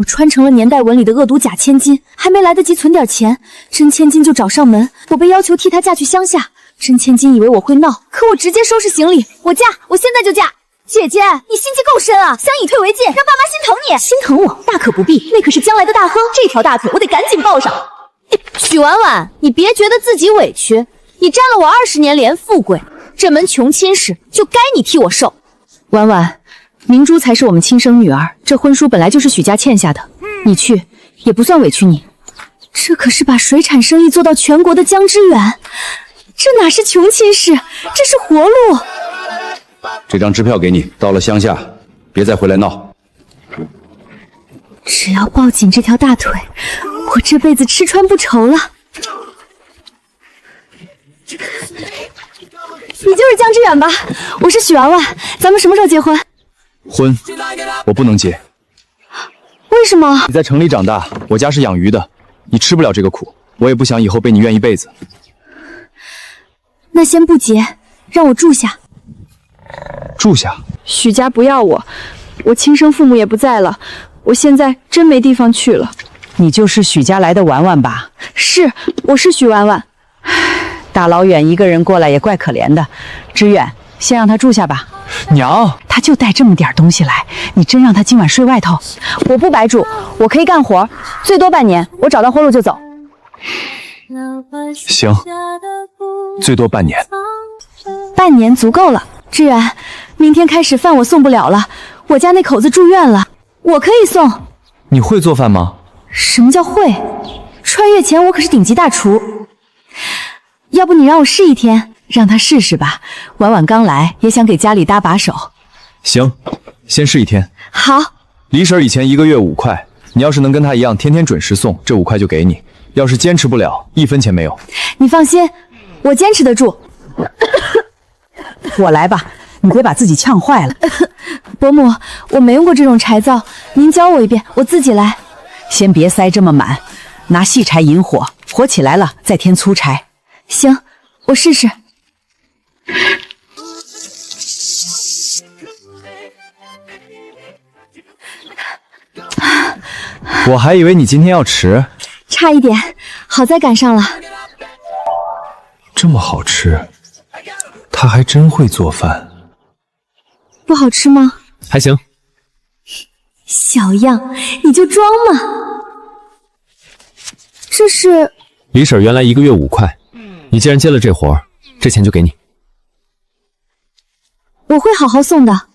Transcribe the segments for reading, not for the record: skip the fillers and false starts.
我穿成了年代文里的恶毒假千金，还没来得及存点钱，真千金就找上门，我被要求替她嫁去乡下。真千金以为我会闹，可我直接收拾行李，我嫁，我现在就嫁。姐姐，你心机够深啊，想以退为进，让爸妈心疼你。心疼我？大可不必，那可是将来的大亨，这条大腿我得赶紧抱上。许婉婉，你别觉得自己委屈，你占了我20年连富贵，这门穷亲事就该你替我受。婉婉，明珠才是我们亲生女儿，这婚书本来就是许家欠下的，你去也不算委屈你。这可是把水产生意做到全国的江之远，这哪是穷亲事，这是活路。这张支票给你，到了乡下别再回来闹。只要抱紧这条大腿，我这辈子吃穿不愁了。你就是江之远吧？我是许婉婉，咱们什么时候结婚？婚，我不能结。为什么？你在城里长大，我家是养鱼的，你吃不了这个苦，我也不想以后被你怨一辈子。那先不结，让我住下。住下？许家不要我，我亲生父母也不在了，我现在真没地方去了。你就是许家来的婉婉吧？是，我是许婉婉。大老远一个人过来也怪可怜的，知远，先让他住下吧。娘，他就带这么点东西来，你真让他今晚睡外头？我不白住，我可以干活，最多半年，我找到活路就走。行，最多半年。半年足够了。志远，明天开始饭我送不了了，我家那口子住院了，我可以送。你会做饭吗？什么叫会？穿越前我可是顶级大厨。要不你让我试一天？让他试试吧。婉婉刚来，也想给家里搭把手。行，先试一天。好。李婶以前1个月5块，你要是能跟她一样天天准时送，这5块就给你。要是坚持不了，1分钱没有。你放心，我坚持得住。我来吧，你别把自己呛坏了。伯母，我没用过这种柴灶，您教我一遍，我自己来。先别塞这么满，拿细柴引火，火起来了再添粗柴。行，我试试。我还以为你今天要迟，差一点，好在赶上了。这么好吃，他还真会做饭。不好吃吗？还行。小样，你就装嘛。这是李婶原来1个月5块，你既然接了这活儿，这钱就给你。我会好好送的。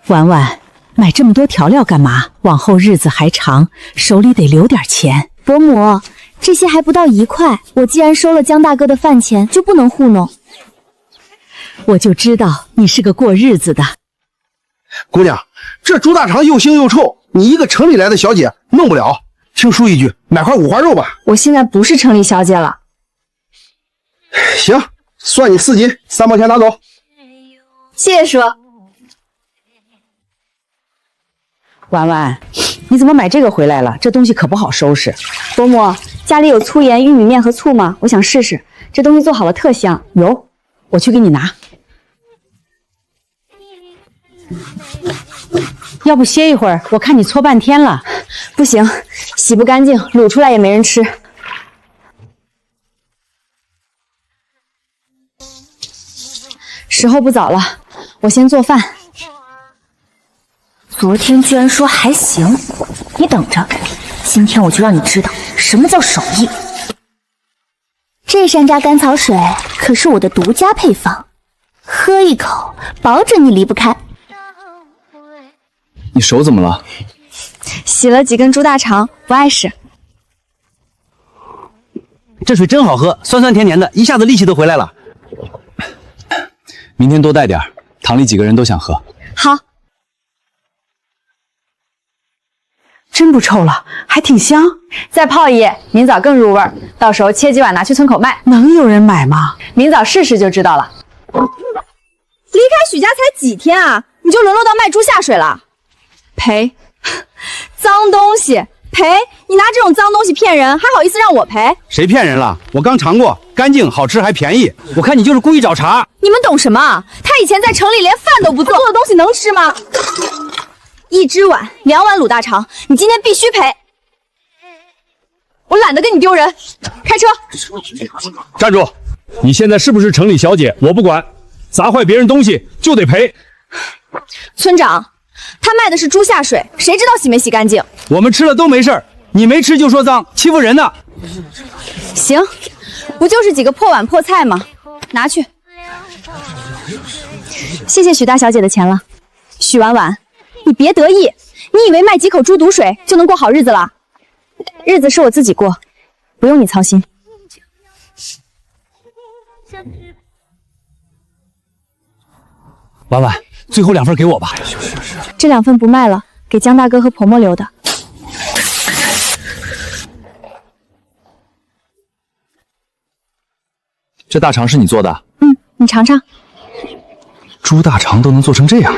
婉婉，买这么多调料干嘛？往后日子还长，手里得留点钱。伯母，这些还不到1块，我既然收了江大哥的饭钱，就不能糊弄。我就知道你是个过日子的。姑娘，这猪大肠又腥又臭，你一个城里来的小姐弄不了。听叔一句，买块五花肉吧。我现在不是城里小姐了。行，算你4斤，3毛钱拿走。谢谢叔。婉婉，你怎么买这个回来了？这东西可不好收拾。伯母，家里有粗盐、玉米面和醋吗？我想试试，这东西做好了特香。有，我去给你拿。要不歇一会儿？我看你搓半天了。不行，洗不干净，卤出来也没人吃。时候不早了，我先做饭。昨天居然说还行，你等着，今天我就让你知道什么叫手艺。这山楂甘草水可是我的独家配方，喝一口，保准你离不开。你手怎么了？洗了几根猪大肠，不碍事。这水真好喝，酸酸甜甜的，一下子力气都回来了。明天多带点，堂里几个人都想喝。好。真不臭了，还挺香。再泡一夜，明早更入味儿。到时候切几碗拿去村口卖。能有人买吗？明早试试就知道了。离开许家才几天啊，你就沦落到卖猪下水了？赔！脏东西，赔？你拿这种脏东西骗人，还好意思让我赔？谁骗人了？我刚尝过，干净、好吃还便宜。我看你就是故意找茬。你们懂什么啊？他以前在城里连饭都不做，做的东西能吃吗？1只碗，2碗卤大肠，你今天必须赔。我懒得跟你丢人，开车。站住！你现在是不是城里小姐？我不管，砸坏别人东西就得赔。村长，他卖的是猪下水，谁知道洗没洗干净？我们吃了都没事儿，你没吃就说脏，欺负人呢。行，不就是几个破碗破菜吗？拿去。谢谢许大小姐的钱了。许婉婉，你别得意，你以为卖几口猪肚水就能过好日子了？日子是我自己过，不用你操心。婉婉，最后2份给我吧。这2份不卖了，给江大哥和婆婆留的。这大肠是你做的？你尝尝。猪大肠都能做成这样？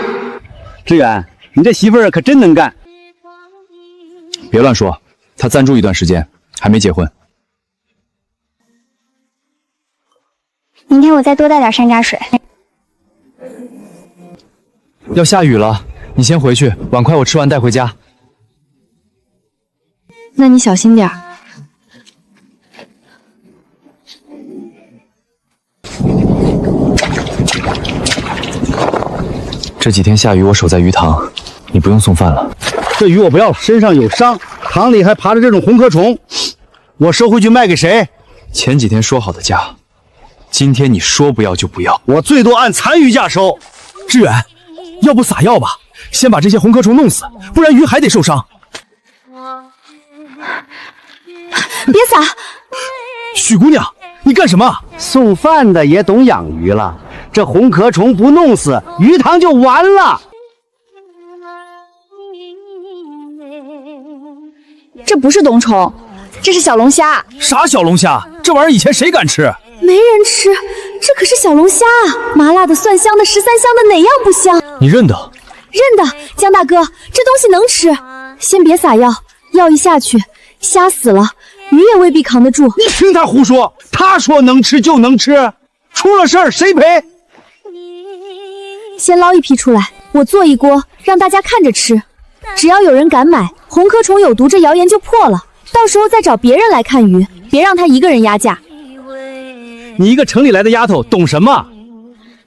志远，你这媳妇儿可真能干。别乱说，他暂住一段时间，还没结婚。明天我再多带点山楂水。要下雨了，你先回去，碗筷我吃完带回家。那你小心点儿。这几天下雨，我守在鱼塘，你不用送饭了。这鱼我不要了，身上有伤，塘里还爬着这种红壳虫，我收回去卖给谁？前几天说好的价，今天你说不要就不要。我最多按残余价收。志远，要不撒药吧，先把这些红壳虫弄死，不然鱼还得受伤。别撒！许姑娘，你干什么？送饭的也懂养鱼了，这红壳虫不弄死，鱼塘就完了。这不是冬虫，这是小龙虾。啥小龙虾？这玩意儿以前谁敢吃？没人吃，这可是小龙虾啊！麻辣的、蒜香的、13香的，哪样不香？你认得？认得，江大哥，这东西能吃。先别撒药，药一下去，虾死了，鱼也未必扛得住。你听他胡说，他说能吃就能吃，出了事儿谁赔？先捞一批出来，我做一锅，让大家看着吃。只要有人敢买，红壳虫有毒这谣言就破了。到时候再找别人来看鱼，别让他一个人压价。你一个城里来的丫头，懂什么？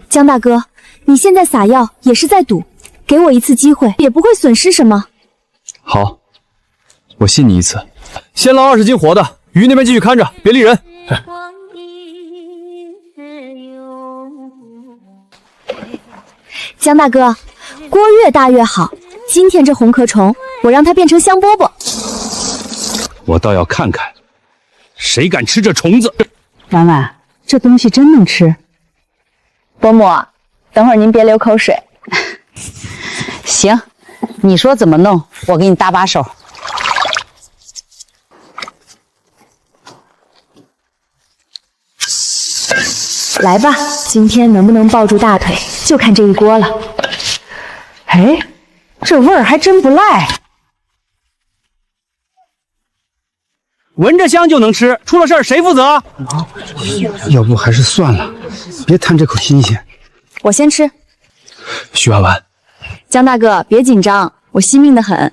江大哥，你现在撒药也是在赌，给我一次机会，也不会损失什么。好，我信你一次。先捞20斤活的，鱼那边继续看着，别离人。江大哥，锅越大越好。今天这红壳虫，我让它变成香饽饽。我倒要看看，谁敢吃这虫子。婉婉，这东西真能吃？伯母，等会儿您别流口水。行，你说怎么弄，我给你搭把手。来吧，今天能不能抱住大腿，就看这一锅了。哎，这味儿还真不赖。闻着香就能吃，出了事儿谁负责？要不还是算了，别贪这口新鲜。我先吃。许婉婉，江大哥，别紧张，我惜命的很。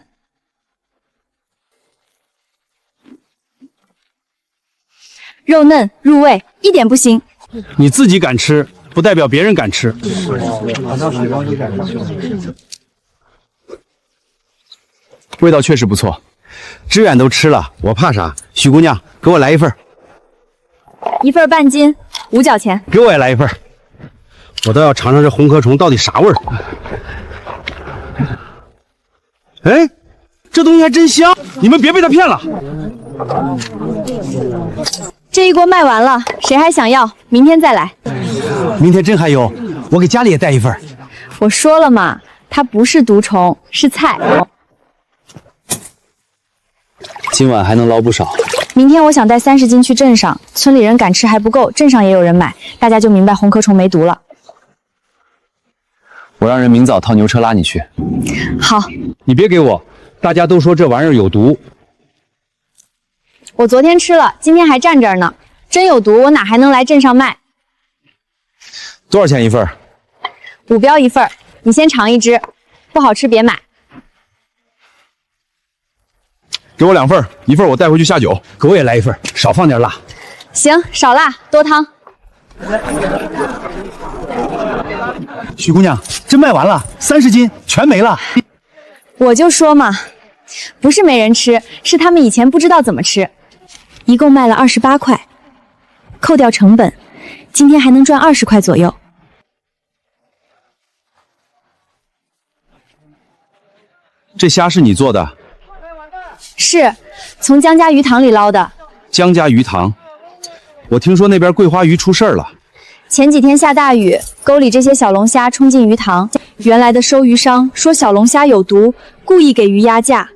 肉嫩入味，一点不腥。你自己敢吃，不代表别人敢吃。味道确实不错。志远都吃了，我怕啥？许姑娘，给我来一份。1份半斤，5角钱。给我也来一份。我倒要尝尝这红壳虫到底啥味儿。哎，这东西还真香！你们别被他骗了。这一锅卖完了，谁还想要？明天再来。明天真还有，我给家里也带一份。我说了嘛，它不是毒虫，是菜。今晚还能捞不少。明天我想带30斤去镇上，村里人敢吃还不够，镇上也有人买，大家就明白红壳虫没毒了。我让人明早套牛车拉你去。好，你别给我，大家都说这玩意儿有毒，我昨天吃了，今天还站这儿呢。真有毒，我哪还能来镇上卖？多少钱一份5标一份，你先尝一支，不好吃别买。给我2份，一份我带回去下酒。给我也来一份，少放点辣。行，少辣多汤。许姑娘，真卖完了，30斤全没了。我就说嘛，不是没人吃，是他们以前不知道怎么吃。一共卖了28块，扣掉成本，今天还能赚20块左右。这虾是你做的？是，从江家鱼塘里捞的。江家鱼塘，我听说那边桂花鱼出事儿了。前几天下大雨，沟里这些小龙虾冲进鱼塘，原来的收鱼商说小龙虾有毒，故意给鱼压价，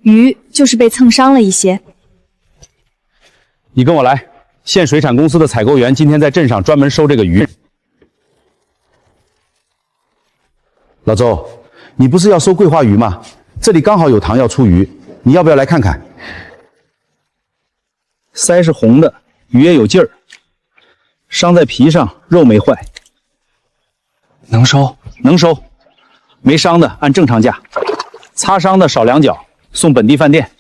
鱼就是被蹭伤了一些。你跟我来，县水产公司的采购员今天在镇上专门收这个鱼。老周，你不是要收桂花鱼吗？这里刚好有塘要出鱼，你要不要来看看？鳃是红的，鱼也有劲儿，伤在皮上，肉没坏。能收？能收。没伤的按正常价，擦伤的少2角，送本地饭店。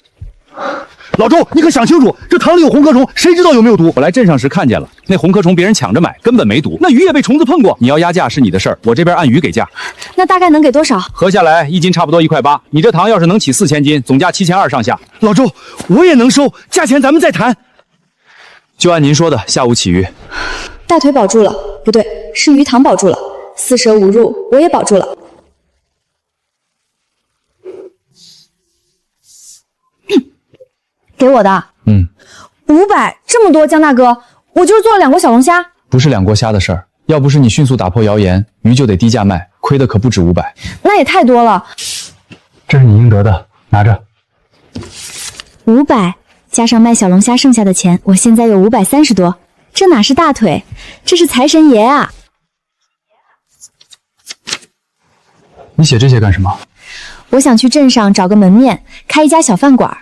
老周，你可想清楚，这塘里有红壳虫，谁知道有没有毒？我来镇上时看见了，那红壳虫别人抢着买，根本没毒。那鱼也被虫子碰过。你要压价是你的事儿，我这边按鱼给价。那大概能给多少？合下来1斤差不多1块8。你这塘要是能起4000斤，总价7200上下。老周，我也能收，价钱咱们再谈。就按您说的，下午起鱼。大腿保住了，不对，是鱼塘保住了。四舍五入，我也保住了。给我的。500，这么多，江大哥，我就是做了2锅小龙虾。不是2锅虾的事儿，要不是你迅速打破谣言，鱼就得低价卖，亏的可不止500。那也太多了。这是你应得的，拿着。500加上卖小龙虾剩下的钱，我现在有530多。这哪是大腿，这是财神爷啊！你写这些干什么？我想去镇上找个门面，开一家小饭馆。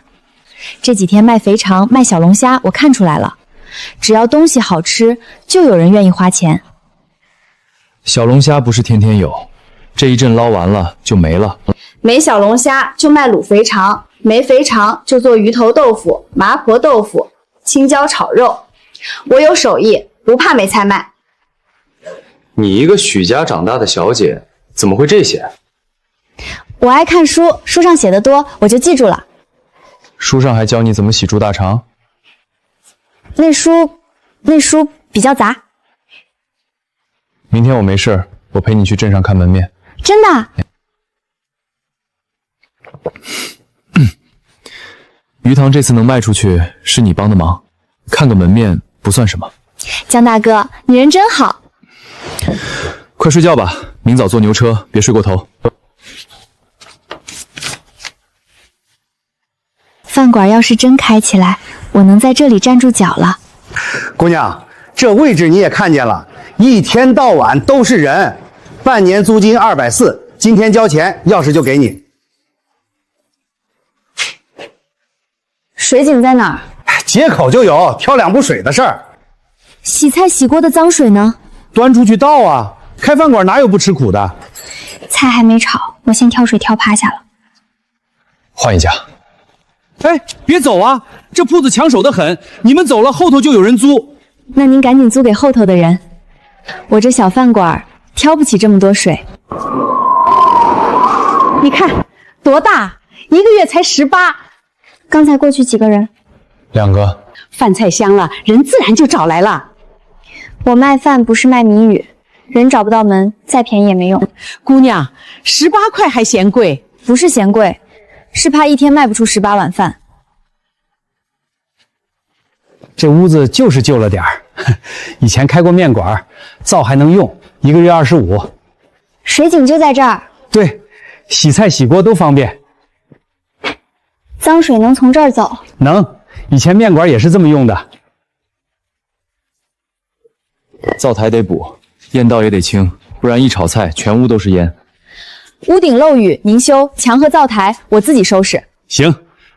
这几天卖肥肠、卖小龙虾，我看出来了，只要东西好吃，就有人愿意花钱。小龙虾不是天天有，这一阵捞完了就没了。没小龙虾就卖卤肥肠，没肥肠就做鱼头豆腐、麻婆豆腐、青椒炒肉。我有手艺，不怕没菜卖。你一个许家长大的小姐，怎么会这些？我爱看书，书上写的多，我就记住了。书上还教你怎么洗猪大肠？那书比较杂。明天我没事，我陪你去镇上看门面。真的？鱼塘这次能卖出去，是你帮的忙，看个门面不算什么。江大哥，你人真好。快睡觉吧，明早坐牛车，别睡过头。饭馆要是真开起来，我能在这里站住脚了。姑娘，这位置你也看见了，一天到晚都是人，半年租金240，今天交钱，钥匙就给你。水井在哪儿？街口就有，挑2部水的事儿。洗菜洗锅的脏水呢？端出去倒啊！开饭馆哪有不吃苦的？菜还没炒，我先挑水挑趴下了。换一家。哎，别走啊！这铺子抢手的很，你们走了，后头就有人租。那您赶紧租给后头的人。我这小饭馆挑不起这么多水。你看多大，一个月才18。刚才过去几个人2个。饭菜香了，人自然就找来了。我卖饭不是卖谜语，人找不到门，再便宜也没用。姑娘，18块还嫌贵？不是嫌贵，是怕一天卖不出18碗饭。这屋子就是旧了点儿，以前开过面馆，灶还能用，1个月25。水井就在这儿。对，洗菜洗锅都方便。脏水能从这儿走？能，以前面馆也是这么用的。灶台得补，烟道也得清，不然一炒菜全屋都是烟。屋顶漏雨您修，墙和灶台我自己收拾。行，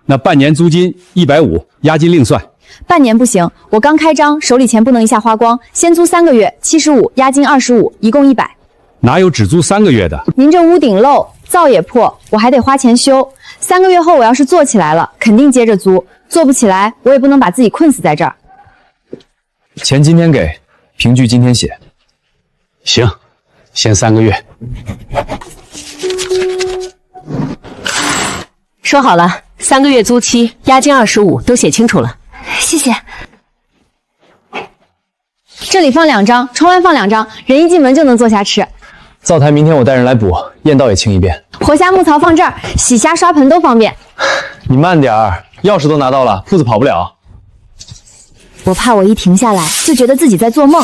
那半年租金150，押金另算。半年不行，我刚开张，手里钱不能一下花光，先租3个月，75，押金25，一共100。哪有只租3个月的？您这屋顶漏，灶也破，我还得花钱修。3个月后我要是做起来了，肯定接着租；做不起来，我也不能把自己困死在这儿。钱今天给，凭据今天写。行，先3个月。说好了，3个月租期，押金25，都写清楚了。谢谢。这里放2张，窗外放2张，人一进门就能坐下吃。灶台明天我带人来补，砚道也清一遍。活虾木槽放这儿，洗虾刷盆都方便。你慢点儿，钥匙都拿到了，铺子跑不了。我怕我一停下来就觉得自己在做梦。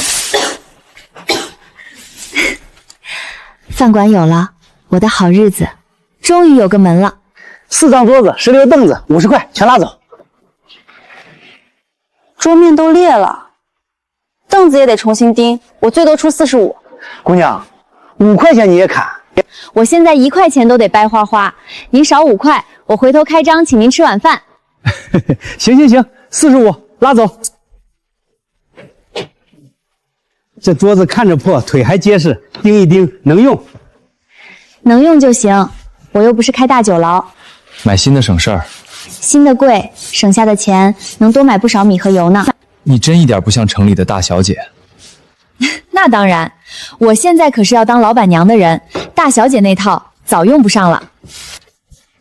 饭馆有了，我的好日子终于有个门了。4张桌子，16个凳子，50块，全拉走。桌面都裂了，凳子也得重新钉，我最多出45。姑娘，5块钱你也砍？我现在1块钱都得掰花花，您少5块，我回头开张请您吃晚饭。行，45，拉走。这桌子看着破，腿还结实，钉一钉能用。能用就行，我又不是开大酒楼。买新的省事儿。新的贵，省下的钱能多买不少米和油呢。你真一点不像城里的大小姐。那当然，我现在可是要当老板娘的人，大小姐那套早用不上了。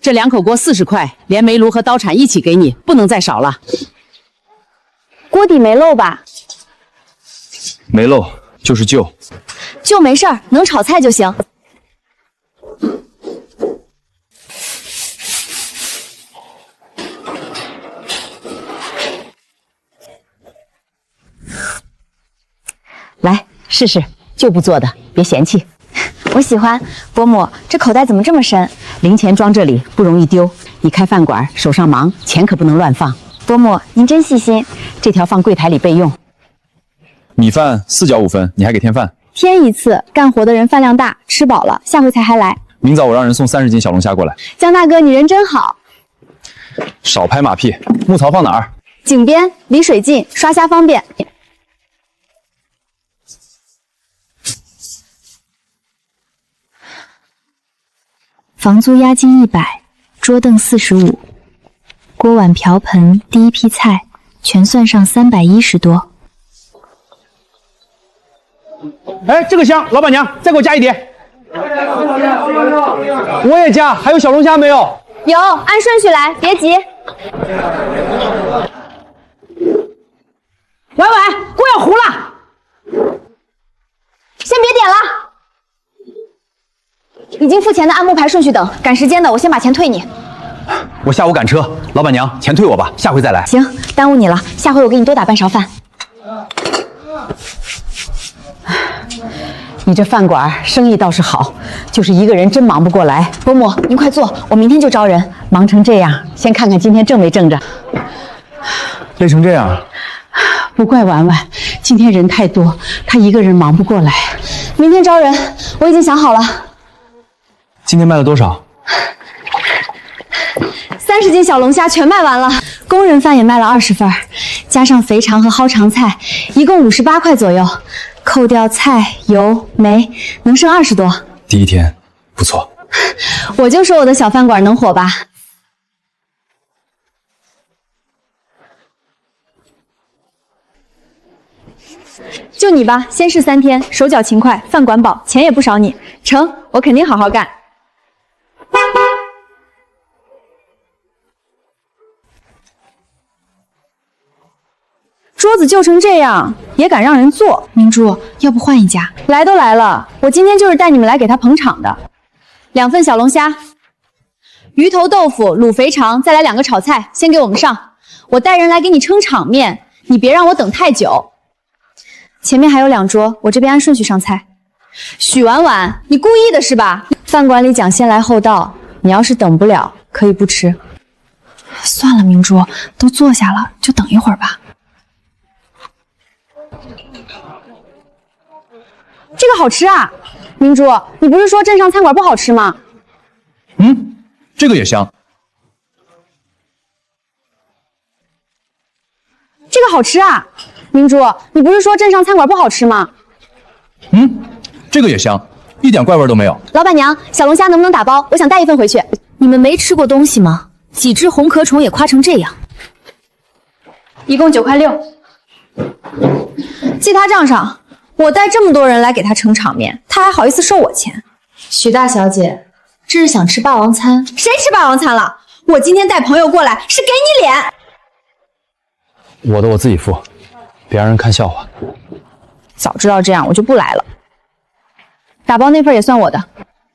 这2口锅40块，连煤炉和刀铲一起给你，不能再少了。锅底没漏吧？没漏，就是旧。就没事儿，能炒菜就行。来试试，旧不做的，别嫌弃。我喜欢。伯母，这口袋怎么这么深？零钱装这里不容易丢。你开饭馆，手上忙，钱可不能乱放。伯母，您真细心。这条放柜台里备用。米饭4角5分，你还给添饭？添一次，干活的人饭量大，吃饱了，下回才还来。明早我让人送30斤小龙虾过来。江大哥，你人真好。少拍马屁。木槽放哪儿？井边，离水近，刷虾方便。房租押金100，桌凳45，锅碗瓢盆第一批菜全算上310多。哎，这个香，老板娘再给我加一碟。我也加，还有小龙虾没有？有，按顺序来，别急。婉婉，锅要糊了，先别点了。已经付钱的按木牌顺序等，赶时间的我先把钱退你。我下午赶车，老板娘，钱退我吧，下回再来。行，耽误你了，下回我给你多打半勺饭。你这饭馆生意倒是好，就是一个人真忙不过来。伯母，您快坐，我明天就招人。忙成这样，先看看今天挣没挣着。累成这样，不怪婉婉，今天人太多，她一个人忙不过来。明天招人，我已经想好了。今天卖了多少？30斤小龙虾全卖完了，工人饭也卖了20份，加上肥肠和蒿肠菜，一共58块左右，扣掉菜、油、煤，能剩20多。第一天不错。我就说我的小饭馆能火吧。就你吧，先试3天，手脚勤快，饭管饱，钱也不少你。成，我肯定好好干。桌子旧成这样，也敢让人坐？明珠，要不换一家？来都来了，我今天就是带你们来给他捧场的。2份小龙虾，鱼头豆腐、卤肥肠，再来2个炒菜，先给我们上。我带人来给你撑场面，你别让我等太久。前面还有2桌，我这边按顺序上菜。许婉婉，你故意的是吧？饭馆里讲先来后到，你要是等不了，可以不吃。算了，明珠，都坐下了，就等一会儿吧。这个好吃啊，明珠，你不是说镇上餐馆不好吃吗？这个也香。这个好吃啊！明珠，你不是说镇上餐馆不好吃吗？这个也香，一点怪味都没有。老板娘，小龙虾能不能打包？我想带一份回去。你们没吃过东西吗？几只红壳虫也夸成这样，一共9块6，记他账上。我带这么多人来给他撑场面，他还好意思收我钱？许大小姐，这是想吃霸王餐？谁吃霸王餐了？我今天带朋友过来是给你脸。我的我自己付，别让人看笑话。早知道这样，我就不来了。打包那份也算我的。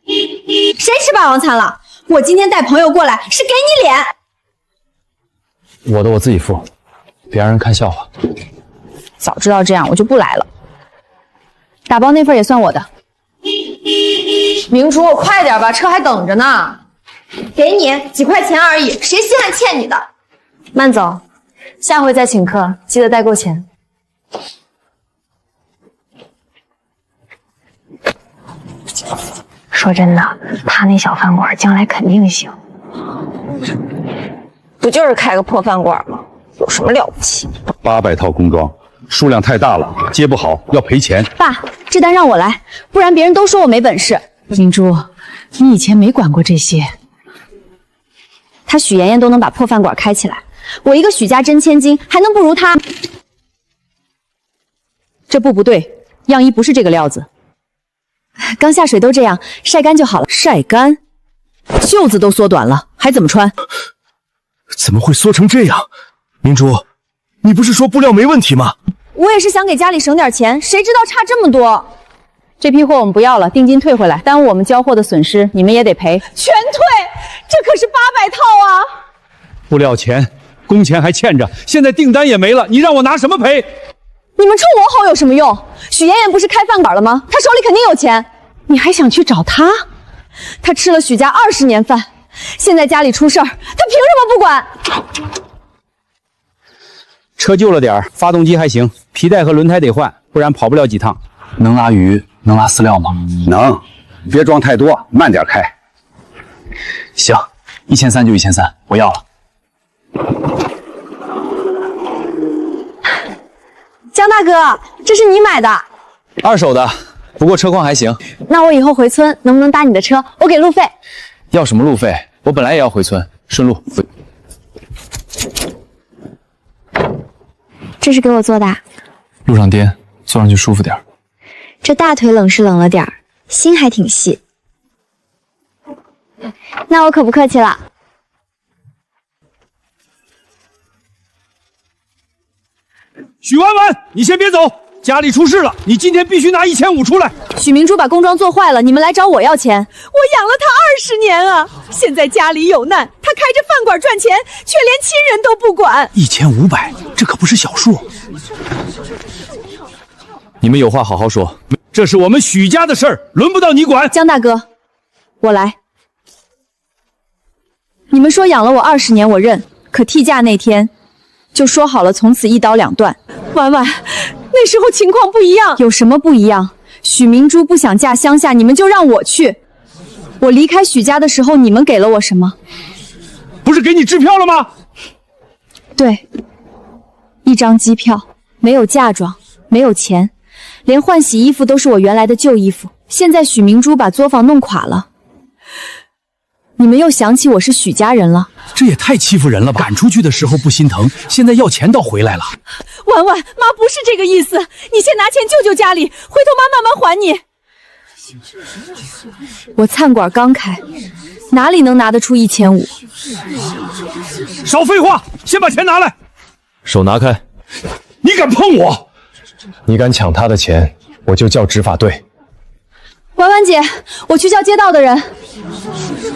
谁吃霸王餐了？我今天带朋友过来是给你脸。我的我自己付，别让人看笑话。早知道这样，我就不来了。打包那份也算我的。明珠，快点吧，车还等着呢。给你几块钱而已，谁稀罕欠你的？慢走，下回再请客记得带够钱。说真的，他那小饭馆将来肯定行。不就是开个破饭馆吗？有什么了不起？800套工装，数量太大了，接不好要赔钱。爸，这单让我来，不然别人都说我没本事。明珠，你以前没管过这些。他许妍妍都能把破饭馆开起来，我一个许家真千金还能不如他？这不对，样衣不是这个料子。刚下水都这样，晒干就好了。晒干？袖子都缩短了，还怎么穿？怎么会缩成这样？明珠，你不是说布料没问题吗？我也是想给家里省点钱，谁知道差这么多。这批货我们不要了，定金退回来，耽误我们交货的损失你们也得赔。全退，这可是800套啊！布料钱、工钱还欠着，现在订单也没了，你让我拿什么赔？你们冲我吼有什么用？许妍妍不是开饭馆了吗？她手里肯定有钱。你还想去找她？她吃了许家20年饭，现在家里出事儿，她凭什么不管？车旧了点儿，发动机还行，皮带和轮胎得换，不然跑不了几趟。能拉鱼，能拉饲料吗？能，别装太多，慢点开。行，1300就1300，我要了。江大哥，这是你买的？二手的，不过车况还行。那我以后回村能不能搭你的车？我给路费。要什么路费？我本来也要回村，顺路。这是给我做的。路上颠，坐上去舒服点。这大腿冷是冷了点儿，心还挺细。那我可不客气了。许婉婉，你先别走，家里出事了，你今天必须拿1500出来。许明珠把工装做坏了，你们来找我要钱。我养了他20年啊，现在家里有难，他开着饭馆赚钱，却连亲人都不管。1500，这可不是小数。你们有话好好说，这是我们许家的事儿，轮不到你管。江大哥，我来。你们说养了我20年，我认，可替嫁那天就说好了，从此一刀两断。婉婉，那时候情况不一样。有什么不一样？许明珠不想嫁乡下，你们就让我去。我离开许家的时候，你们给了我什么？不是给你支票了吗？对，一张机票，没有嫁妆，没有钱，连换洗衣服都是我原来的旧衣服。现在许明珠把作坊弄垮了，你们又想起我是许家人了。这也太欺负人了吧！赶出去的时候不心疼，现在要钱倒回来了。婉婉，妈不是这个意思，你先拿钱救救家里，回头妈慢慢还你。我餐馆刚开，哪里能拿得出1500？少废话，先把钱拿来。手拿开！你敢碰我？你敢抢他的钱，我就叫执法队。婉婉姐，我去叫街道的人。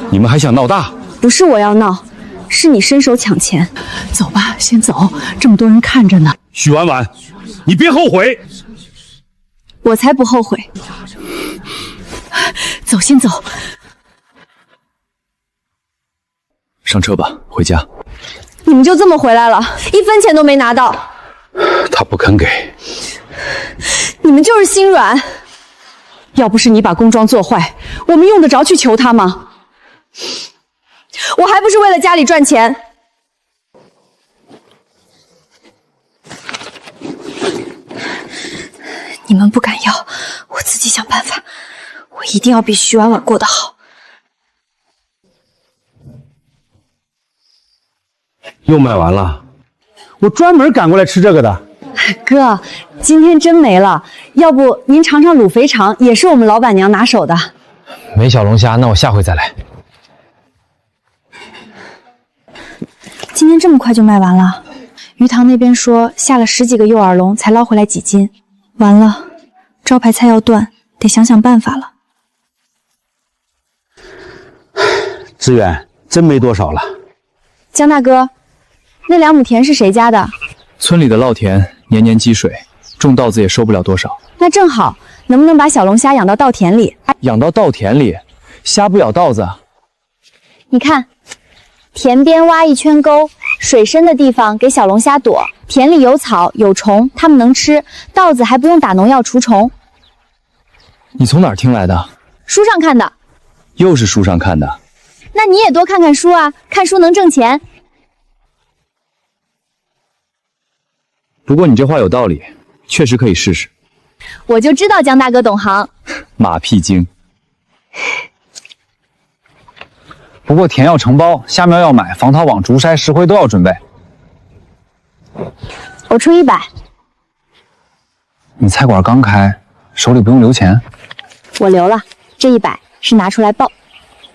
你们还想闹大？不是我要闹，是你伸手抢钱。走吧，先走，这么多人看着呢。许婉婉，你别后悔。我才不后悔。走，先走。上车吧，回家。你们就这么回来了，1分钱都没拿到。他不肯给。你们就是心软。要不是你把工装做坏，我们用得着去求他吗？我还不是为了家里赚钱。你们不敢要，我自己想办法。我一定要比徐婉婉过得好。又卖完了，我专门赶过来吃这个的。哥，今天真没了，要不您尝尝卤肥肠，也是我们老板娘拿手的。没小龙虾，那我下回再来。今天这么快就卖完了？鱼塘那边说下了10几个诱饵笼才捞回来几斤，完了，招牌菜要断，得想想办法了。志远，真没多少了。江大哥，那2亩田是谁家的？村里的稻田年年积水，种稻子也收不了多少。那正好，能不能把小龙虾养到稻田里？养到稻田里，虾不咬稻子。你看，田边挖一圈沟，水深的地方给小龙虾躲。田里有草有虫，它们能吃，稻子还不用打农药除虫。你从哪儿听来的？书上看的。又是书上看的。那你也多看看书啊，看书能挣钱。不过你这话有道理，确实可以试试。我就知道江大哥懂行。马屁精。不过田要承包，虾苗要买，防淘网、竹筛、石灰都要准备。我出100。你菜馆刚开，手里不用留钱。我留了，这100是拿出来报，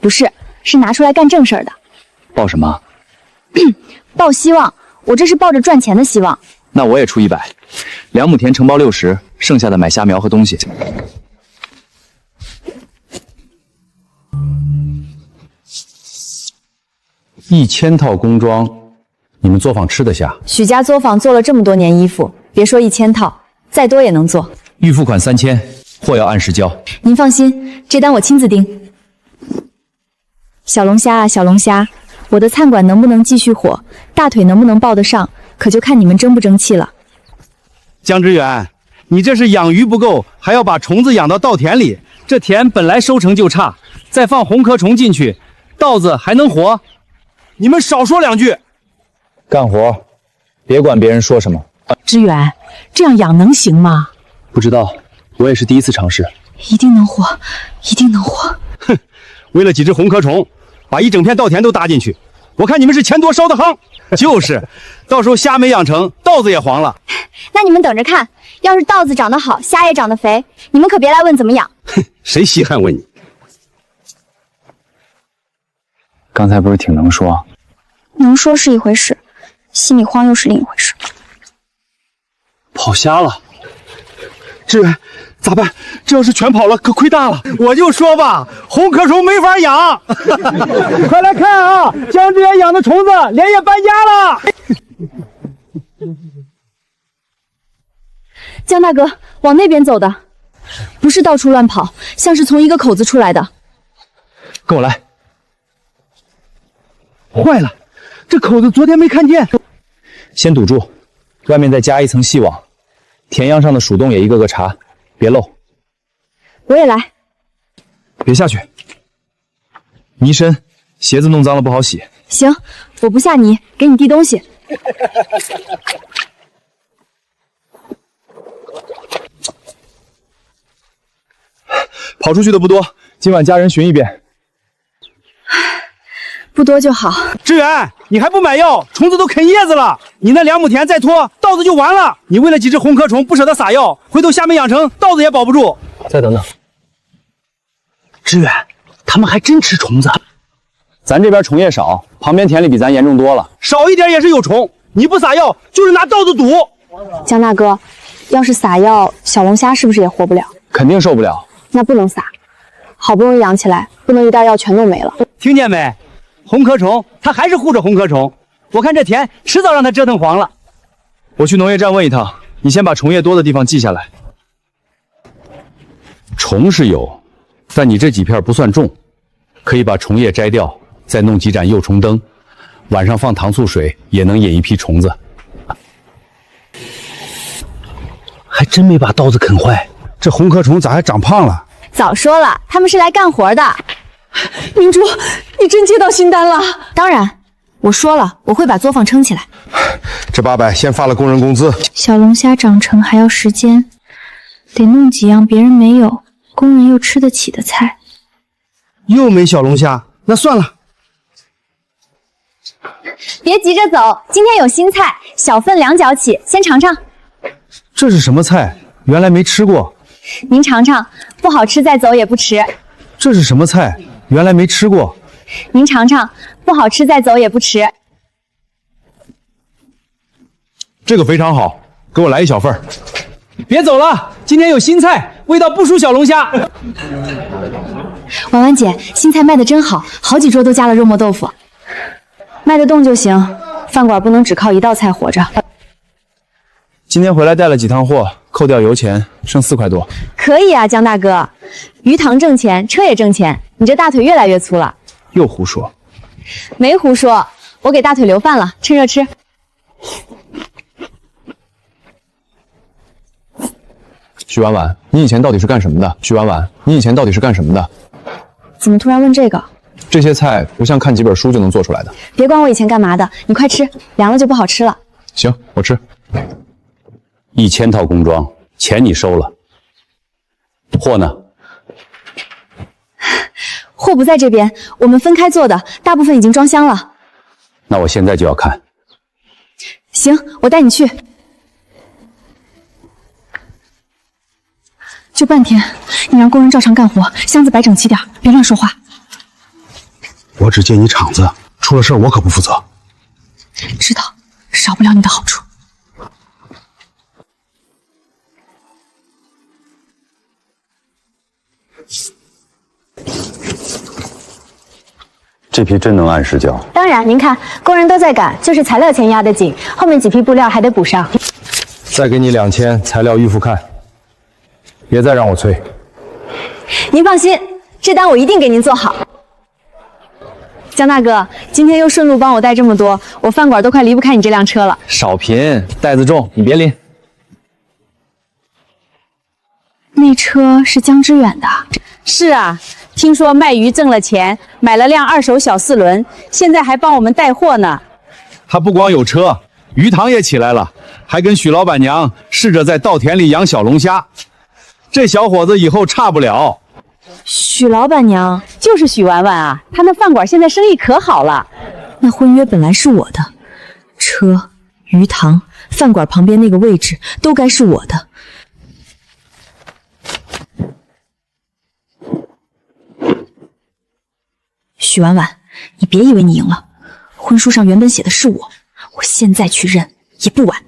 不是，是拿出来干正事儿的。报什么？抱希望，我这是抱着赚钱的希望。那我也出100，2亩田承包60，剩下的买虾苗和东西。1000套工装，你们作坊吃得下？许家作坊做了这么多年衣服，别说1000套，再多也能做。预付款3000，货要按时交。您放心，这单我亲自盯。小龙虾啊，小龙虾，我的餐馆能不能继续火，大腿能不能抱得上，可就看你们争不争气了。江志远，你这是养鱼不够，还要把虫子养到稻田里。这田本来收成就差，再放红壳虫进去，稻子还能活？你们少说2句。干活，别管别人说什么。志远，这样养能行吗？不知道，我也是第一次尝试。一定能活，一定能活。哼，为了几只红壳虫，把一整片稻田都搭进去，我看你们是钱多烧得夯。就是，到时候虾没养成，稻子也黄了。那你们等着看，要是稻子长得好，虾也长得肥，你们可别来问怎么养。哼，谁稀罕问你？刚才不是挺能说？能说是一回事，心里慌又是另一回事。跑瞎了，志远，咋办？这要是全跑了，可亏大了。我就说吧，红壳虫没法养。快来看啊，江志远养的虫子连夜搬家了。江大哥，往那边走的，不是到处乱跑，像是从一个口子出来的。跟我来。坏了，这口子昨天没看见。先堵住，外面再加一层细网，田秧上的鼠洞也一个个查，别漏。我也来。别下去，泥深，鞋子弄脏了不好洗。行，我不下泥，给你递东西。跑出去的不多，今晚家人巡一遍。不多就好。志远，你还不买药？虫子都啃叶子了。你那2亩田再拖，稻子就完了。你为了几只红壳虫不舍得撒药，回头虾没养成，稻子也保不住。再等等。志远，他们还真吃虫子。咱这边虫叶少，旁边田里比咱严重多了。少一点也是有虫，你不撒药就是拿稻子堵。江大哥，要是撒药，小龙虾是不是也活不了？肯定受不了。那不能撒，好不容易养起来，不能一袋药全弄没了。听见没？红壳虫，它还是护着红壳虫。我看这田迟早让它折腾黄了。我去农业站问一趟，你先把虫叶多的地方记下来。虫是有，但你这几片不算重，可以把虫叶摘掉，再弄几盏幼虫灯，晚上放糖醋水也能引一批虫子。还真没把稻子啃坏，这红壳虫咋还长胖了？早说了，他们是来干活的。明珠，你真接到新单了？当然，我说了，我会把作坊撑起来。这800先发了工人工资。小龙虾长成还要时间，得弄几样别人没有、工人又吃得起的菜。又没小龙虾，那算了。别急着走，今天有新菜，小份2角起，先尝尝。这是什么菜？原来没吃过。您尝尝，不好吃再走也不迟。这是什么菜？原来没吃过。您尝尝，不好吃再走也不迟。这个非常好，给我来1小份。别走了，今天有新菜，味道不输小龙虾。婉婉姐，新菜卖的真好，好几桌都加了肉末豆腐，卖得动就行。饭馆不能只靠一道菜活着。今天回来带了几趟货，扣掉油钱，剩4块多。可以啊，江大哥，鱼塘挣钱，车也挣钱，你这大腿越来越粗了。又胡说。没胡说，我给大腿留饭了，趁热吃。许婉婉，你以前到底是干什么的？许婉婉，你以前到底是干什么的？怎么突然问这个？这些菜不像看几本书就能做出来的。别管我以前干嘛的，你快吃，凉了就不好吃了。行，我吃。1000套工装，钱你收了，货呢？货不在这边，我们分开做的，大部分已经装箱了。那我现在就要看。行，我带你去。就半天，你让工人照常干活，箱子摆整齐点，别乱说话。我只借你场子，出了事我可不负责。知道，少不了你的好处。这批真能按时交？当然，您看，工人都在赶，就是材料钱压得紧，后面几批布料还得补上。再给你2000，材料预付看。别再让我催。您放心，这单我一定给您做好。江大哥，今天又顺路帮我带这么多，我饭馆都快离不开你这辆车了。少贫，袋子重，你别拎。那车是江之远的。是啊，听说卖鱼挣了钱，买了辆2手小4轮，现在还帮我们带货呢。他不光有车，鱼塘也起来了，还跟许老板娘试着在稻田里养小龙虾。这小伙子以后差不了。许老板娘就是许婉婉啊，她那饭馆现在生意可好了。那婚约本来是我的，车、鱼塘、饭馆旁边那个位置都该是我的。许婉婉，你别以为你赢了，婚书上原本写的是我，我现在去认也不晚。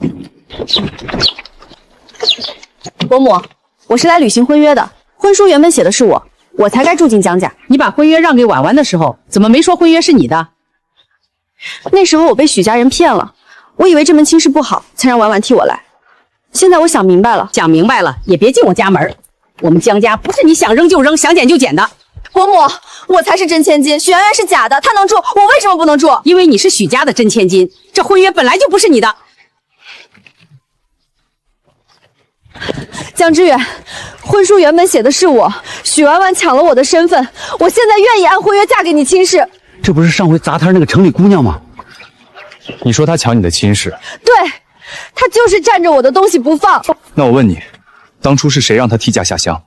伯母，我是来履行婚约的，婚书原本写的是我才该住进江家。你把婚约让给婉婉的时候，怎么没说婚约是你的？那时候我被许家人骗了，我以为这门亲事不好，才让婉婉替我来。现在我想明白了，讲明白了也别进我家门。我们江家不是你想扔就扔、想捡就捡的。伯母，我才是真千金，许媛媛是假的，她能住，我为什么不能住？因为你是许家的真千金，这婚约本来就不是你的。江之远，婚书原本写的是我，许婉婉抢了我的身份，我现在愿意按婚约嫁给你亲事。这不是上回砸摊那个城里姑娘吗？你说他抢你的亲事？对，他就是占着我的东西不放。那我问你，当初是谁让他替嫁下乡？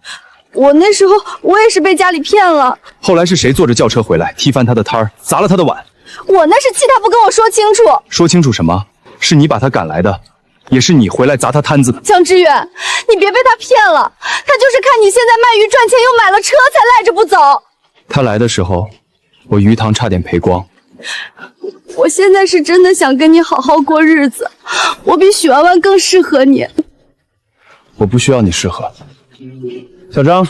我那时候我也是被家里骗了。后来是谁坐着轿车回来，踢翻他的摊儿，砸了他的碗？我那是气他不跟我说清楚。说清楚什么？是你把他赶来的，也是你回来砸他摊子。江之远，你别被他骗了，他就是看你现在卖鱼赚钱，又买了车，才赖着不走。他来的时候，我鱼塘差点赔光。我现在是真的想跟你好好过日子，我比许婉婉更适合你。我不需要你适合。小张，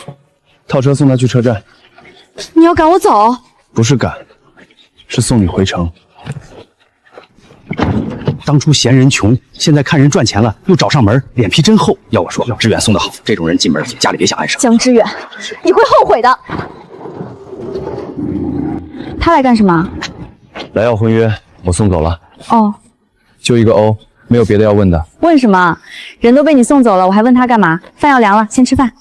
套车送他去车站。你要赶我走？不是赶，是送你回城。当初嫌人穷，现在看人赚钱了，又找上门，脸皮真厚。要我说，志远送的好，这种人进门家里别想安生。江之远，你会后悔的。他来干什么？来要婚约，我送走了。哦，就一个欧，没有别的要问的。问什么？人都被你送走了，我还问他干嘛？饭要凉了，先吃饭。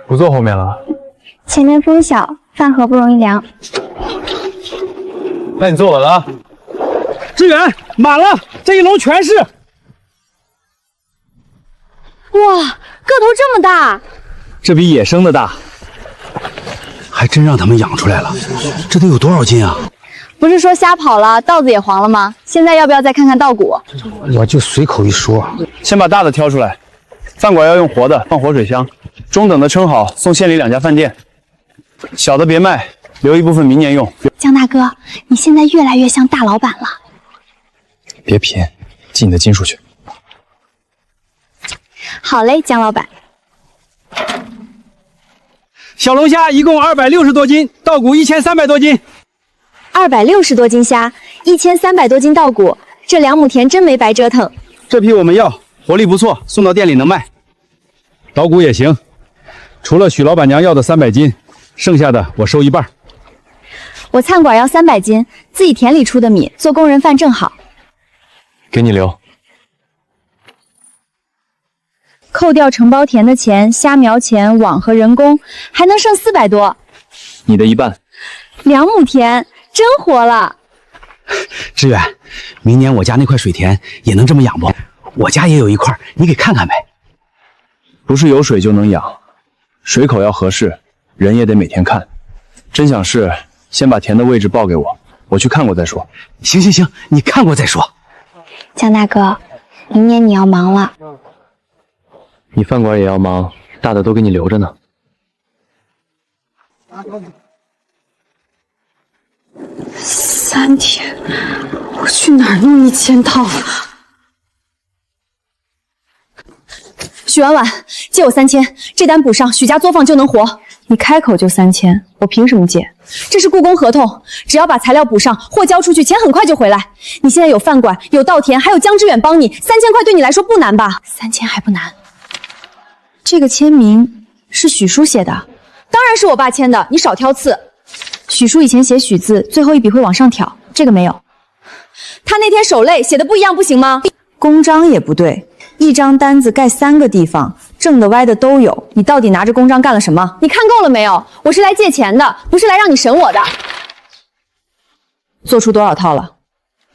不坐后面了。前面风小，饭盒不容易凉。那你坐稳了啊。志远，满了，这一笼全是。哇，个头这么大，这比野生的大。还真让他们养出来了，这得有多少斤啊？不是说虾跑了，稻子也黄了吗？现在要不要再看看稻谷？我就随口一说。先把大的挑出来，饭馆要用活的，放活水箱。中等的称好，送县里2家饭店。小的别卖，留一部分明年用。江大哥，你现在越来越像大老板了。别贫，进你的斤数去。好嘞，江老板。小龙虾一共260多斤，稻谷1300多斤。 260多斤虾，1300多斤稻谷，这2亩田真没白折腾。这批我们要，活力不错，送到店里能卖。稻谷也行，除了许老板娘要的300斤，剩下的我收一半。我餐馆要300斤，自己田里出的米，做工人饭正好。给你留。扣掉承包田的钱、虾苗钱、网和人工，还能剩400多。你的一半。 2亩田。 真活了，志远，明年我家那块水田也能这么养不？我家也有一块，你给看看呗。不是有水就能养，水口要合适，人也得每天看。真想试，先把田的位置报给我，我去看过再说。行行行，你看过再说。江大哥，明年你要忙了。你饭馆也要忙，大的都给你留着呢。 3天，我去哪儿弄1000套？许婉婉，借我3000，这单补上，许家作坊就能活。你开口就3000，我凭什么借？这是雇工合同，只要把材料补上，货交出去，钱很快就回来。你现在有饭馆，有稻田，还有江之远帮你，3000块对你来说不难吧？3000还不难。这个签名是许叔写的，当然是我爸签的，你少挑刺。 许叔以前写许字，最后一笔会往上挑，这个没有。他那天手累写的不一样，不行吗？公章也不对，一张单子盖3个地方，正的歪的都有。你到底拿着公章干了什么？你看够了没有？我是来借钱的，不是来让你审我的。做出多少套了？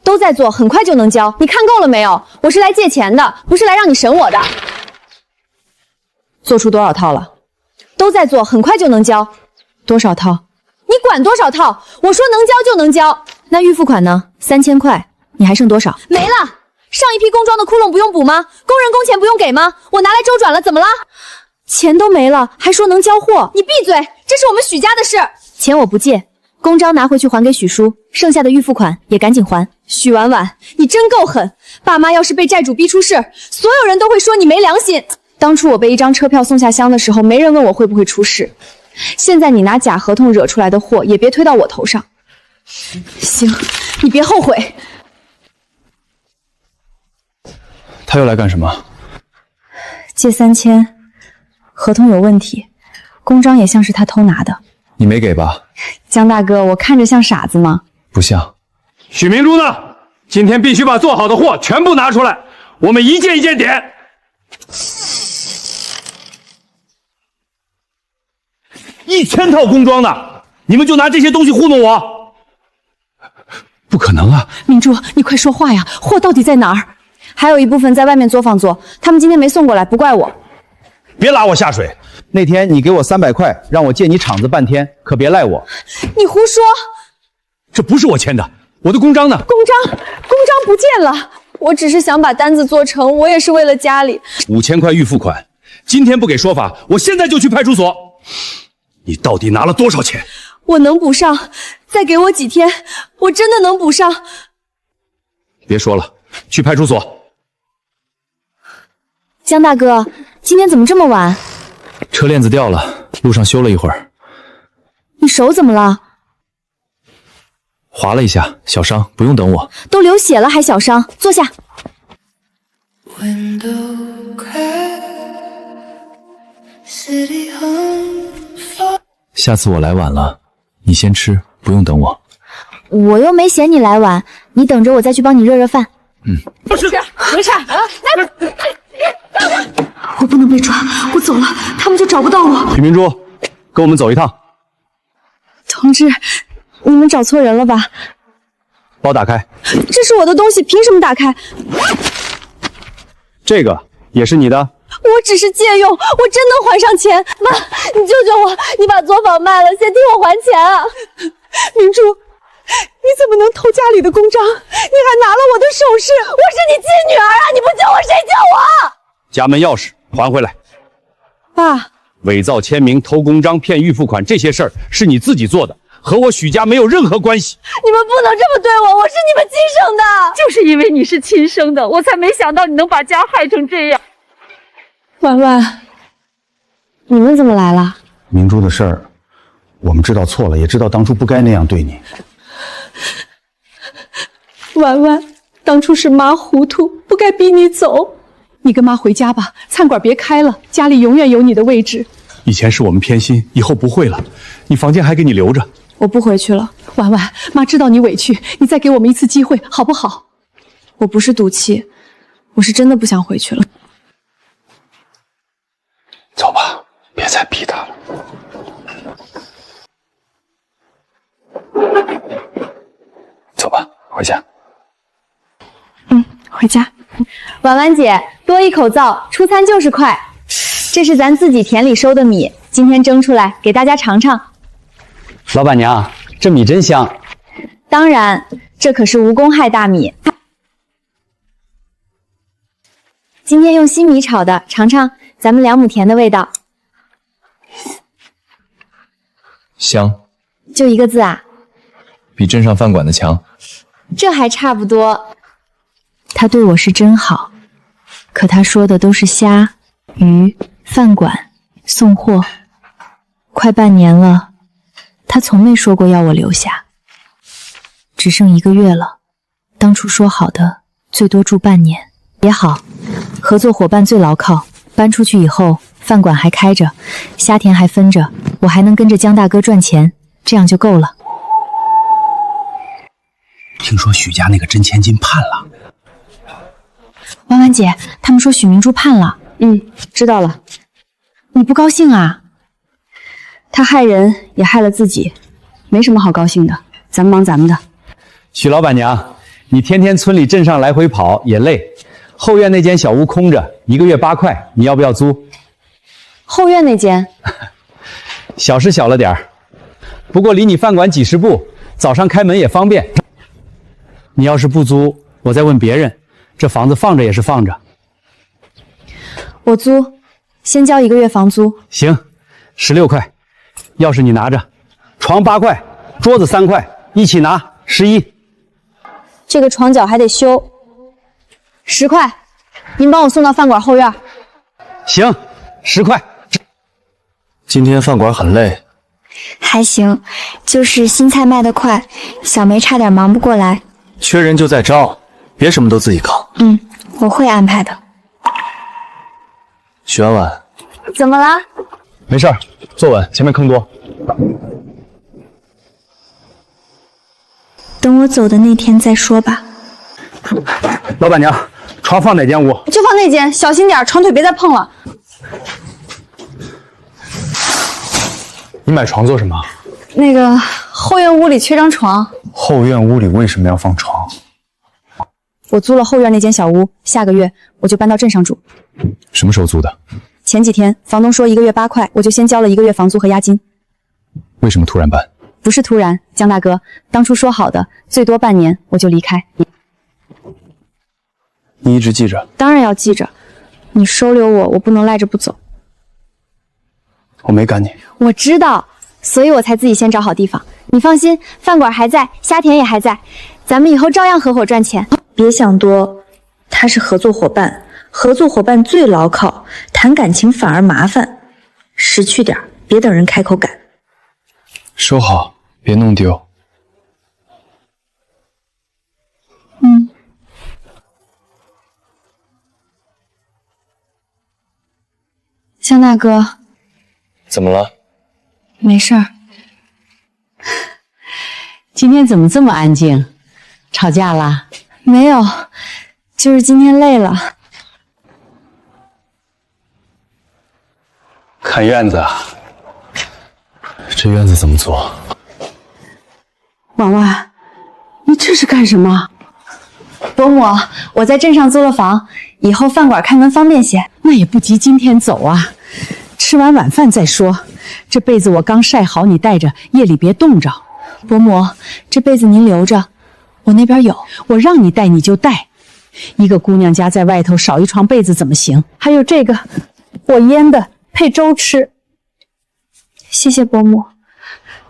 都在做，很快就能交。你看够了没有？我是来借钱的，不是来让你审我的。做出多少套了？都在做，很快就能交。多少套？ 你管多少套？我说能交就能交。那预付款呢？3000块，你还剩多少？没了。上一批工装的窟窿不用补吗？工人工钱不用给吗？我拿来周转了，怎么了？钱都没了，还说能交货？你闭嘴！这是我们许家的事。钱我不借，公章拿回去还给许叔，剩下的预付款也赶紧还。许婉婉，你真够狠！爸妈要是被债主逼出事，所有人都会说你没良心。当初我被1张车票送下乡的时候，没人问我会不会出事。 现在你拿假合同惹出来的祸，也别推到我头上。行，你别后悔。他又来干什么？借3000，合同有问题，公章也像是他偷拿的。你没给吧？江大哥，我看着像傻子吗？不像。许明珠呢？今天必须把做好的货全部拿出来，我们一件一件点。 1000套工装的，你们就拿这些东西糊弄我？不可能啊！明珠，你快说话呀！货到底在哪儿？还有一部分在外面作坊做，他们今天没送过来，不怪我。别拉我下水！那天你给我300块，让我借你厂子半天，可别赖我。你胡说！这不是我签的，我的公章呢？公章不见了。我只是想把单子做成，我也是为了家里。5000块预付款，今天不给说法，我现在就去派出所。 你到底拿了多少钱？我能补上，再给我几天，我真的能补上。别说了，去派出所。江大哥，今天怎么这么晚？车链子掉了，路上修了一会儿。你手怎么了？划了一下，小伤，不用等我。都流血了还小伤，坐下。下次我来晚了，你先吃，不用等我。我又没嫌你来晚，你等着我再去帮你热热饭。没事。我不能被抓，我走了，他们就找不到我。许明珠，跟我们走一趟。同志，你们找错人了吧？包打开。这是我的东西，凭什么打开？这个也是你的？我只是借用，我真能还上钱。妈，你救救我，你把作坊卖了，先替我还钱啊！明珠，你怎么能偷家里的公章？你还拿了我的首饰！我是你亲女儿啊！你不救我，谁救我？家门钥匙还回来。爸，伪造签名、偷公章、骗预付款这些事儿是你自己做的，和我许家没有任何关系。你们不能这么对我，我是你们亲生的。就是因为你是亲生的，我才没想到你能把家害成这样。婉婉，你们怎么来了？明珠的事儿，我们知道错了，也知道当初不该那样对你。婉婉，当初是妈糊涂，不该逼你走。你跟妈回家吧，餐馆别开了，家里永远有你的位置。以前是我们偏心，以后不会了。你房间还给你留着。我不回去了，婉婉，妈知道你委屈，你再给我们一次机会，好不好？我不是赌气，我是真的不想回去了。走吧，别再逼他了。走吧，回家。回家。婉婉姐，多一口灶，出餐就是快。这是咱自己田里收的米，今天蒸出来给大家尝尝。老板娘，这米真香。当然，这可是无公害大米。今天用新米炒的，尝尝咱们2亩田的味道。香，就一个字啊？比镇上饭馆的强。这还差不多。他对我是真好，可他说的都是虾、鱼、饭馆、送货。快半年了，他从没说过要我留下。只剩1个月了，当初说好的最多住半年也好，合作伙伴最牢靠。搬出去以后，饭馆还开着，虾田还分着，我还能跟着江大哥赚钱，这样就够了。听说许家那个真千金判了。婉婉姐，他们说许明珠判了。知道了。你不高兴啊？他害人也害了自己，没什么好高兴的。咱们忙咱们的。许老板娘，你天天村里镇上来回跑也累，后院那间小屋空着，1个月8块，你要不要租？后院那间小是小了点儿，不过离你饭馆几10步，早上开门也方便。你要是不租，我再问别人，这房子放着也是放着。我租，先交1个月房租。行，16块，钥匙你拿着，床8块，桌子3块，一起拿11。这个床脚还得修，10块，您帮我送到饭馆后院。行，10块。今天饭馆很累，还行，就是新菜卖得快，小梅差点忙不过来。缺人就再招，别什么都自己扛。我会安排的。许婉婉，怎么了？没事儿，坐稳，前面坑多。等我走的那天再说吧。老板娘，床放哪间屋？就放那间，小心点，床腿别再碰了。你买床做什么？那个后院屋里缺张床，后院屋里为什么要放床？我租了后院那间小屋，下个月我就搬到镇上住。什么时候租的？前几天房东说1个月8块，我就先交了1个月房租和押金。为什么突然搬？不是突然，江大哥，当初说好的最多半年我就离开。你一直记着。当然要记着，你收留我，我不能赖着不走。我没赶你。我知道，所以我才自己先找好地方。你放心，饭馆还在，虾田也还在，咱们以后照样合伙赚钱。别想多，他是合作伙伴，合作伙伴最牢靠，谈感情反而麻烦。识趣点，别等人开口赶。收好，别弄丢。江大哥，怎么了？没事儿。今天怎么这么安静？吵架啦？没有，就是今天累了。看院子啊，这院子怎么做？婉婉，你这是干什么？伯母，我在镇上租了房，以后饭馆开门方便些。那也不急今天走啊，吃完晚饭再说。这被子我刚晒好，你带着，夜里别冻着。伯母，这被子您留着，我那边有。我让你带你就带，一个姑娘家在外头少一床被子怎么行？还有这个，我腌的配粥吃。谢谢伯母。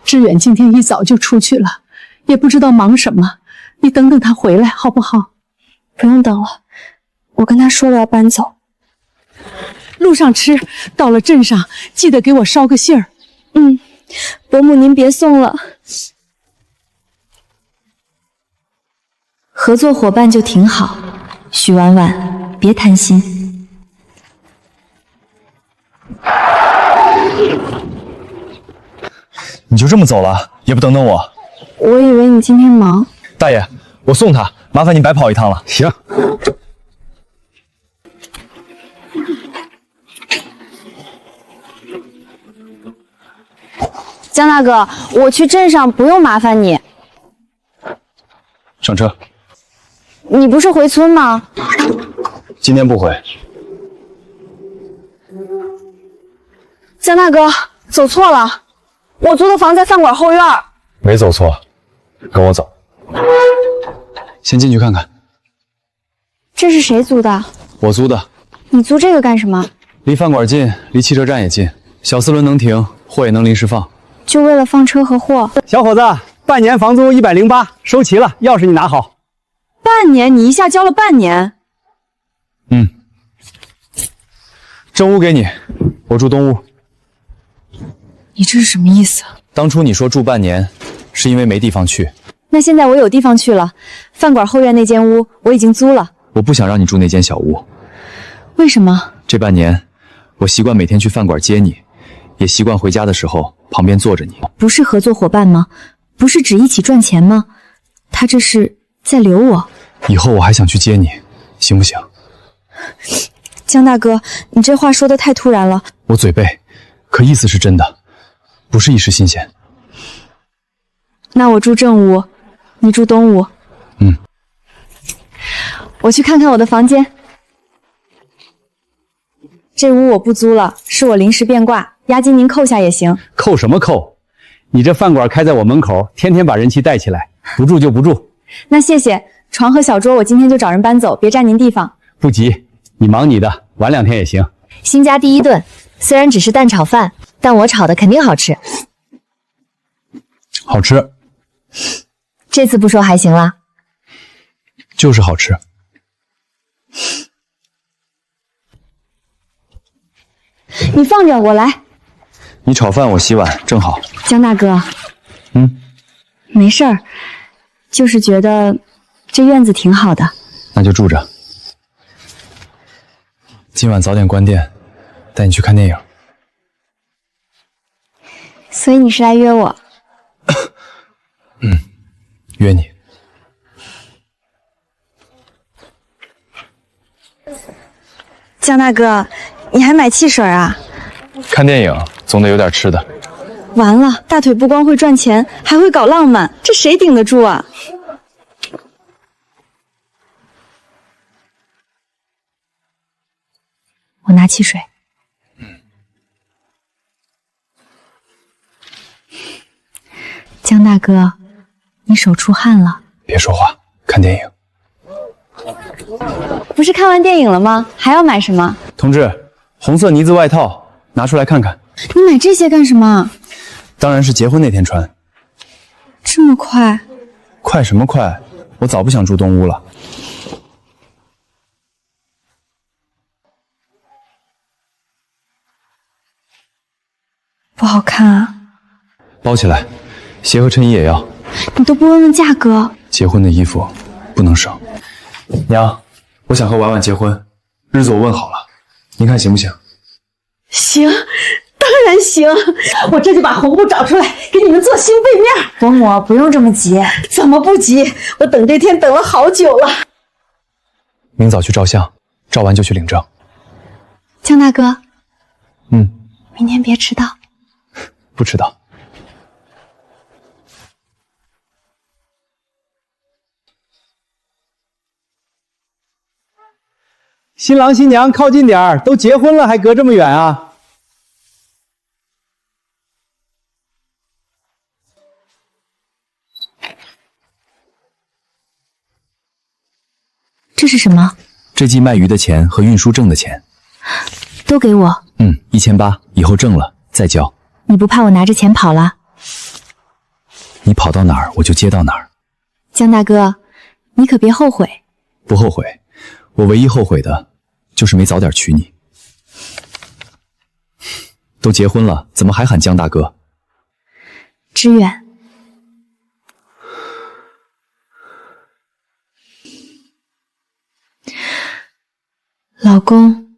志远今天一早就出去了，也不知道忙什么，你等等他回来好不好？不用等了，我跟他说了要搬走。路上吃，到了镇上记得给我捎个信儿。伯母您别送了。合作伙伴就挺好，许婉婉别贪心。你就这么走了，也不等等我？我以为你今天忙。大爷，我送他，麻烦您白跑一趟了。行。江大哥，我去镇上不用麻烦你。上车。你不是回村吗？今天不回。江大哥，走错了，我租的房在饭馆后院。没走错，跟我走。先进去看看。这是谁租的？我租的。你租这个干什么？离饭馆近，离汽车站也近，小四轮能停，货也能临时放。就为了放车和货。小伙子，半年房租108，收齐了，钥匙你拿好。半年？你一下交了半年？正屋给你，我住东屋。你这是什么意思？当初你说住半年，是因为没地方去。那现在我有地方去了，饭馆后院那间屋我已经租了。我不想让你住那间小屋。为什么？这半年，我习惯每天去饭馆接你，也习惯回家的时候旁边坐着你。不是合作伙伴吗？不是只一起赚钱吗？他这是在留我。以后我还想去接你，行不行？江大哥，你这话说的太突然了。我嘴背，可意思是真的，不是一时新鲜。那我住正屋，你住东屋。我去看看我的房间。这屋我不租了，是我临时变卦，押金您扣下也行。扣什么扣？你这饭馆开在我门口，天天把人气带起来，不住就不住。那谢谢，床和小桌我今天就找人搬走，别占您地方。不急，你忙你的，晚2天也行。新家第一顿，虽然只是蛋炒饭，但我炒的肯定好吃。好吃。这次不说还行啦。就是好吃。你放着，我来。你炒饭，我洗碗，正好。江大哥。没事儿，就是觉得这院子挺好的。那就住着。今晚早点关店，带你去看电影。所以你是来约我？约你。江大哥，你还买汽水啊？看电影总得有点吃的。完了，大腿不光会赚钱，还会搞浪漫，这谁顶得住啊？我拿汽水。江大哥，你手出汗了。别说话，看电影。不是看完电影了吗？还要买什么？同志，红色呢子外套拿出来看看。你买这些干什么？当然是结婚那天穿。这么快？快什么快？我早不想住东屋了。不好看啊。包起来，鞋和衬衣也要。你都不问问价格。结婚的衣服不能省。娘，我想和婉婉结婚，日子我问好了，您看行不行？行，当然行。我这就把红布找出来，给你们做新被面。伯母，不用这么急。怎么不急？我等这天等了好久了。明早去照相，照完就去领证。江大哥。明天别迟到。不迟到。新郎新娘靠近点儿，都结婚了还隔这么远啊？这是什么？这季卖鱼的钱和运输挣的钱。都给我。1800，以后挣了再交。你不怕我拿着钱跑了？你跑到哪儿我就接到哪儿。江大哥，你可别后悔。不后悔，我唯一后悔的就是没早点娶你。都结婚了，怎么还喊江大哥？志远，老公。